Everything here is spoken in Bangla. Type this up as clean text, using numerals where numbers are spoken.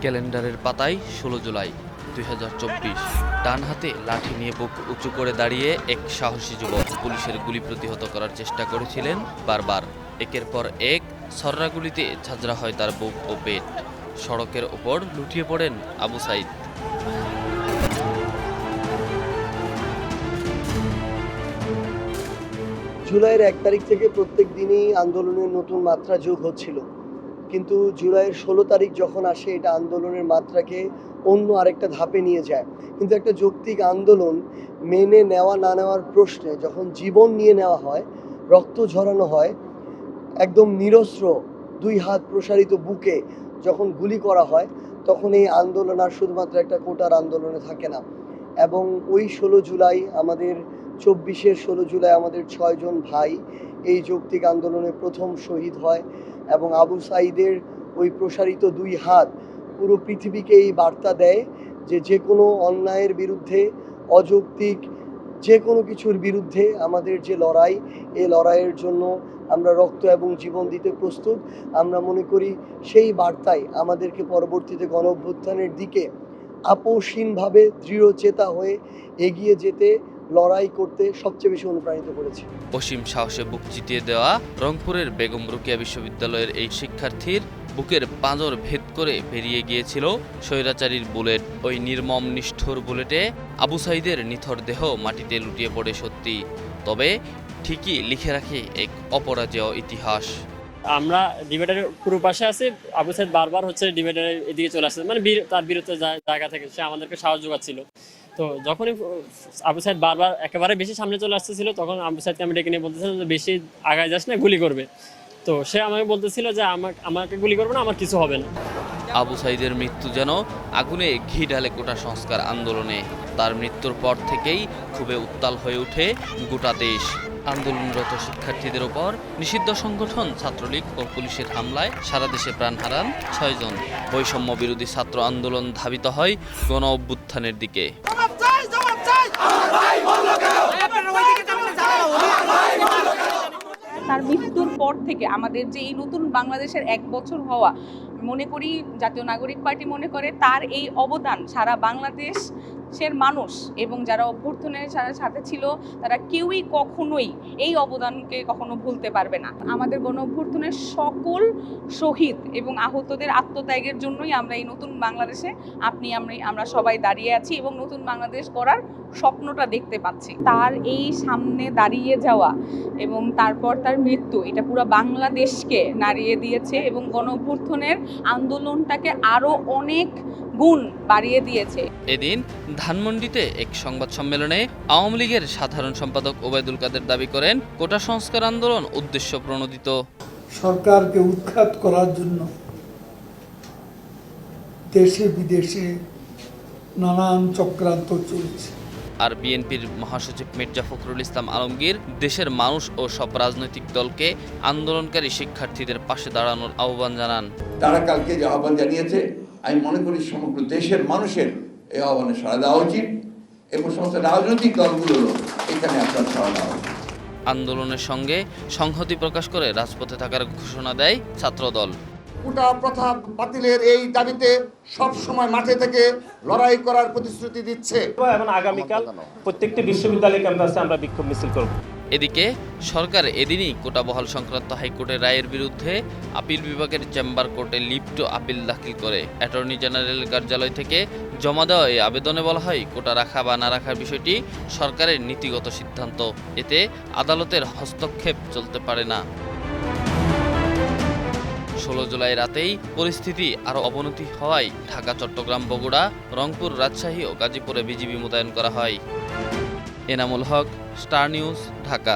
ক্যালেন্ডারের পাতায় ১৬ জুলাই ২০২৪। ডান হাতে লাঠি নিয়ে বুক উঁচু করে দাঁড়িয়ে এক সাহসী যুবক পুলিশের গুলি প্রতিহত করার চেষ্টা করেছিলেন বারবার। একের পর এক ছররা গুলিতে ঝাঁঝরা হয় তার বুক ও পেট। সড়কের ওপর লুটিয়ে পড়েন আবু সাইদ। জুলাইয়ের ১ তারিখ থেকে প্রত্যেক দিনই আন্দোলনের নতুন মাত্রা যোগ হচ্ছিল, কিন্তু জুলাইয়ের ১৬ তারিখ যখন আসে এটা আন্দোলনের মাত্রাকে অন্য আরেকটা ধাপে নিয়ে যায়। কিন্তু একটা যৌক্তিক আন্দোলন মেনে নেওয়া না নেওয়ার প্রশ্নে যখন জীবন নিয়ে নেওয়া হয়, রক্ত ঝরানো হয়, একদম নিরস্ত্র ২ হাত প্রসারিত বুকে যখন গুলি করা হয়, তখন এই আন্দোলন আর শুধুমাত্র একটা কোটার আন্দোলনে থাকে না। এবং ওই ১৬ জুলাই আমাদের ২৪-এর ১৬ জুলাই আমাদের ৬ জন ভাই এই যৌক্তিক আন্দোলনে প্রথম শহীদ হয়। এবং আবু সাইদের ওই প্রসারিত ২ হাত পুরো পৃথিবীকে এই বার্তা দেয় যে যে কোনো অন্যায়ের বিরুদ্ধে, অযৌক্তিক যে কোনো কিছুর বিরুদ্ধে আমাদের যে লড়াই, এই লড়াইয়ের জন্য আমরা রক্ত এবং জীবন দিতে প্রস্তুত। আমরা মনে করি সেই বার্তাই আমাদেরকে পরবর্তীতে গণঅভ্যুত্থানের দিকে আপোষহীনভাবে দৃঢ়চেতা হয়ে এগিয়ে যেতে, লড়াই করতে সবচেয়ে বেশি অনুপ্রাণিত করেছে। অসীম সাহসে বুক চিতিয়ে দেওয়া রংপুরের বেগম রোকেয়া বিশ্ববিদ্যালয়ের এই শিক্ষার্থীর বুকের পাঁজর ভেদ করে বেরিয়ে গিয়েছিল স্বৈরাচারীর বুলেট। ওই নির্মম নিষ্ঠুর বুলেটে আবু সাইদের নিথর দেহ মাটিতে লুটিয়ে পড়ে সত্যি, তবে ঠিকই লিখে রাখে এক অপরাজেয় ইতিহাস। আমরা ডিবেটারের পুরো পাশে আছি। আবু সাইদ বারবার ডিবেটারের এদিকে চলে আসছে, মানে তার বিরুদ্ধে জায়গা থেকে সে আমাদেরকে সাহায্য যোগাচ্ছিল। তো যখনই আবু সাইদ বারবার একেবারে বেশি সামনে চলে আসতেছিল, তখন আবু সাইদকে আমি ডেকে নিয়ে বলতেছিলাম যে বেশি আগায় যাস না, গুলি করবে। তো সে আমাকে বলতেছিল যে আমাকে গুলি করবে না, আমার কিছু হবে না। আবু সাইদের মৃত্যু যেন আগুনে ঘি ঢালে কোটা সংস্কার আন্দোলনে। তার মৃত্যুর পর থেকেই খুবই উত্তাল হয়ে ওঠে গোটা দেশ। আন্দোলনরত শিক্ষার্থীদের ওপর নিষিদ্ধ সংগঠন ছাত্রলীগ ও পুলিশের হামলায় সারা দেশে প্রাণ হারান ৬ জন। বৈষম্য বিরোধী ছাত্র আন্দোলন ধাবিত হয় গণ অভ্যুত্থানের দিকে। তার মৃত্যুর পর থেকে আমাদের যে এই নতুন বাংলাদেশের ১ বছর হওয়া, মনে করি জাতীয় নাগরিক পার্টি মনে করে তার এই অবদান সারা বাংলাদেশের মানুষ এবং যারা অভ্যুত্থানের সাথে ছিল তারা কেউই কখনোই এই অবদানকে কখনো ভুলতে পারবে না। আমাদের গণ অভ্যুত্থানের সকল শহীদ এবং আহতদের আত্মত্যাগের জন্যই আমরা এই নতুন বাংলাদেশে আমরা সবাই দাঁড়িয়ে আছি এবং নতুন বাংলাদেশ করার স্বপ্নটা দেখতে পাচ্ছি। তার এই সামনে দাঁড়িয়ে যাওয়া এবং তারপর তার মৃত্যু, এটা পুরো বাংলাদেশকে নাড়িয়ে দিয়েছে এবং গণ অভ্যুত্থানের আন্দোলনটাকে আরো অনেক গুণ বাড়িয়ে দিয়েছে। এদিন ধানমন্ডিতে এক সংবাদ সম্মেলনে আওয়ামী লীগের সাধারণ সম্পাদক ওবায়দুল কাদের দাবি করেন, কোটা সংস্কার আন্দোলন উদ্দেশ্য প্রণোদিত। সরকারকে উৎখাত করার জন্য দেশে বিদেশে নানান চক্রান্ত চলছে। আর বিএনপির মহাসচিব মির্জা ফখরুল ইসলাম আলমগীর দেশের মানুষ ও সব রাজনৈতিক দলকে আন্দোলনকারী শিক্ষার্থীদের পাশে দাঁড়ানোর আহ্বান জানান। তারা কালকে যে আহ্বান জানিয়েছে, আমি মনে করি সমগ্র দেশের মানুষের এই আহ্বানে সাড়া দেওয়া উচিত এবং সমস্ত রাজনৈতিক দলগুলোরও এখানে আপনার সাড়া দেওয়া উচিত। আন্দোলনের সঙ্গে সংহতি প্রকাশ করে রাজপথে থাকার ঘোষণা দেয় ছাত্রদল। কোটা প্রথা বাতিলের এই দাবিতে সব সময় মাঠে থেকে লড়াই করার প্রতিশ্রুতি দিচ্ছে। এবং আগামীকাল প্রত্যেকটি বিশ্ববিদ্যালয় ক্যাম্পাসে আমরা বিক্ষোভ মিছিল করব। এদিকে সরকার এদিনই কোটা বহাল সংক্রান্ত হাইকোর্টের রায়ের বিরুদ্ধে আপিল বিভাগের চেম্বার কোর্টে লিপ্ট আপিল দাখিল করে। অ্যাটর্নি জেনারেল কার্যালয় থেকে জমা দেওয়া এই আবেদনে বলা হয়, কোটা রাখা বা না রাখার বিষয়টি সরকারের নীতিগত সিদ্ধান্ত, এতে আদালতের হস্তক্ষেপ চলতে পারে না। ১৬ জুলাই রাতেই পরিস্থিতি আরও অবনতি হওয়ায় ঢাকা, চট্টগ্রাম, বগুড়া, রংপুর, রাজশাহী ও গাজীপুরে বিজিবি মোতায়েন করা হয়। Enamul Haque, star news, Dhaka.